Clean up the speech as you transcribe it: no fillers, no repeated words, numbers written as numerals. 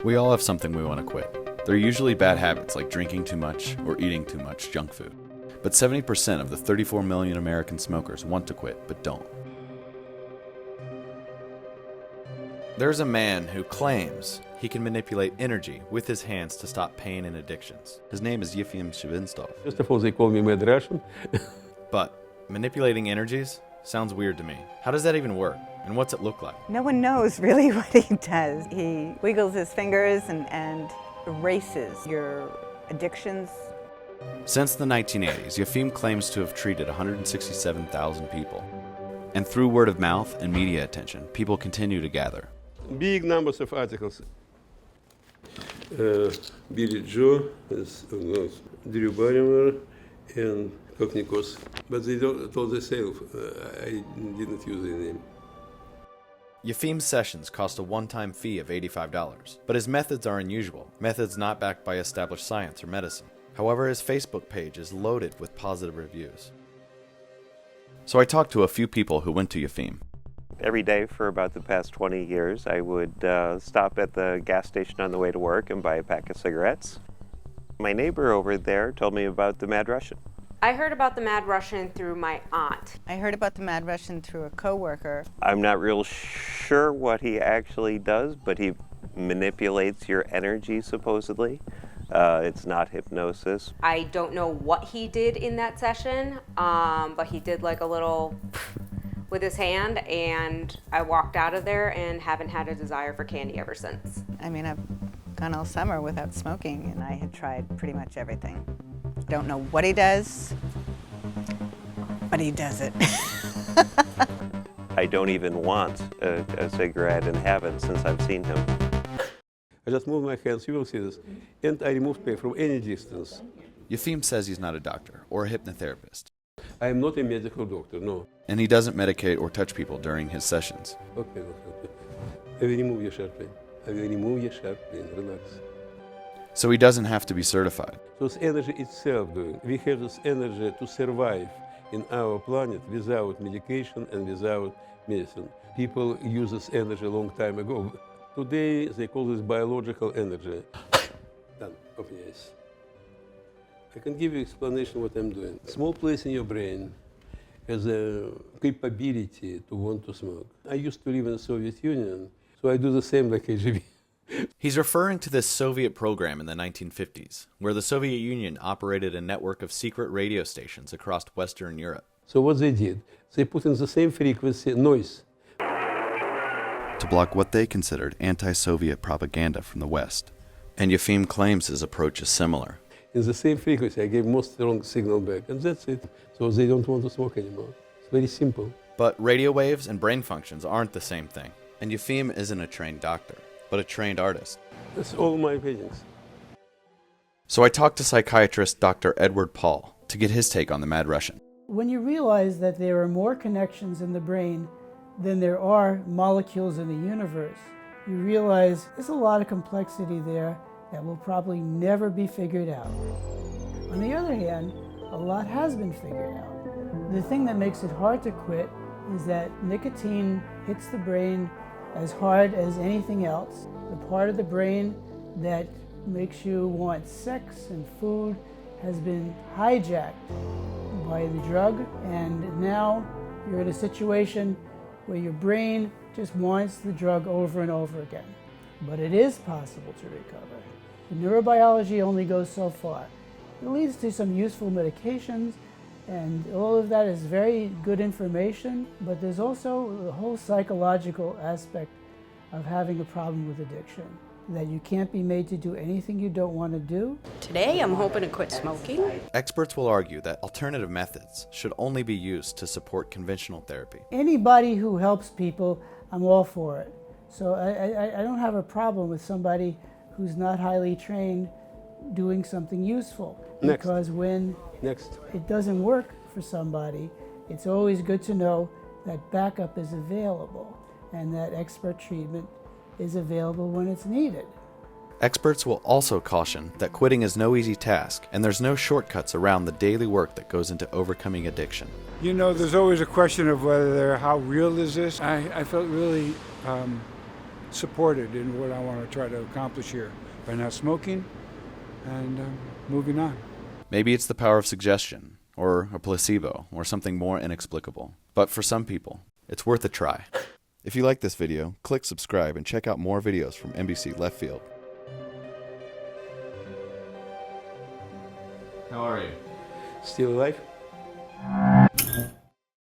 We all have something we want to quit. They're usually bad habits like drinking too much or eating too much junk food. But 70% of the 34 million American smokers want to quit but don't. There's a man who claims he can manipulate energy with his hands to stop pain and addictions. His name is Yefim Shubentsov. First of all, they call me Mad Russian. But manipulating energies sounds weird to me. How does that even work? And what's it look like? No one knows really what he does. He wiggles his fingers and erases your addictions. Since the 1980s, Yefim claims to have treated 167,000 people. And through word of mouth and media attention, people continue to gather. Big numbers of articles. Billy Joe, Drew Barrymore, and Koknikos. But they told themselves I didn't use their name. Yefim's sessions cost a one-time fee of $85, but his methods are unusual, methods not backed by established science or medicine. However, his Facebook page is loaded with positive reviews. So I talked to a few people who went to Yefim. Every day for about the past 20 years, I would stop at the gas station on the way to work and buy a pack of cigarettes. My neighbor over there told me about the Mad Russian. I heard about the Mad Russian through my aunt. I heard about the Mad Russian through a coworker. I'm not real sure what he actually does, but he manipulates your energy, supposedly. It's not hypnosis. I don't know what he did in that session, but he did like a little with his hand, and I walked out of there and haven't had a desire for candy ever since. I mean, I've gone all summer without smoking, and I had tried pretty much everything. Don't know what he does, but he does it. I don't even want a cigarette and haven't since I've seen him. I just move my hands, you will see this, and I remove pain from any distance. Yefim says he's not a doctor or a hypnotherapist. I am not a medical doctor, no. And he doesn't medicate or touch people during his sessions. Okay. I will remove your sharp pain. I will remove your sharp pain, relax. So he doesn't have to be certified. So it's energy itself doing. We have this energy to survive in our planet without medication and without medicine. People use this energy a long time ago. Today they call this biological energy. Done. Open your eyes. I can give you explanation what I'm doing. Small place in your brain has a capability to want to smoke. I used to live in the Soviet Union, so I do the same like KGB. He's referring to this Soviet program in the 1950s, where the Soviet Union operated a network of secret radio stations across Western Europe. So what they did, they put in the same frequency noise to block what they considered anti-Soviet propaganda from the West. And Yefim claims his approach is similar. In the same frequency, I gave most strong signal back, and that's it. So they don't want to smoke anymore. It's very simple. But radio waves and brain functions aren't the same thing. And Yefim isn't a trained doctor, but a trained artist. That's all my opinions. So I talked to psychiatrist Dr. Edward Paul to get his take on the Mad Russian. When you realize that there are more connections in the brain than there are molecules in the universe, you realize there's a lot of complexity there that will probably never be figured out. On the other hand, a lot has been figured out. The thing that makes it hard to quit is that nicotine hits the brain as hard as anything else. The part of the brain that makes you want sex and food has been hijacked by the drug, and now you're in a situation where your brain just wants the drug over and over again. But it is possible to recover. The neurobiology only goes so far. It leads to some useful medications, and all of that is very good information, but there's also the whole psychological aspect of having a problem with addiction, that you can't be made to do anything you don't want to do. Today, I'm hoping to quit smoking. Experts will argue that alternative methods should only be used to support conventional therapy. Anybody who helps people, I'm all for it. So I don't have a problem with somebody who's not highly trained doing something useful. Next. Because when it doesn't work for somebody, it's always good to know that backup is available and that expert treatment is available when it's needed. Experts will also caution that quitting is no easy task, and there's no shortcuts around the daily work that goes into overcoming addiction. You know, there's always a question of how real is this? I felt really supported in what I want to try to accomplish here by not smoking and moving on. Maybe it's the power of suggestion, or a placebo, or something more inexplicable. But for some people, it's worth a try. If you like this video, click subscribe and check out more videos from NBC Left Field. How are you? Still alive?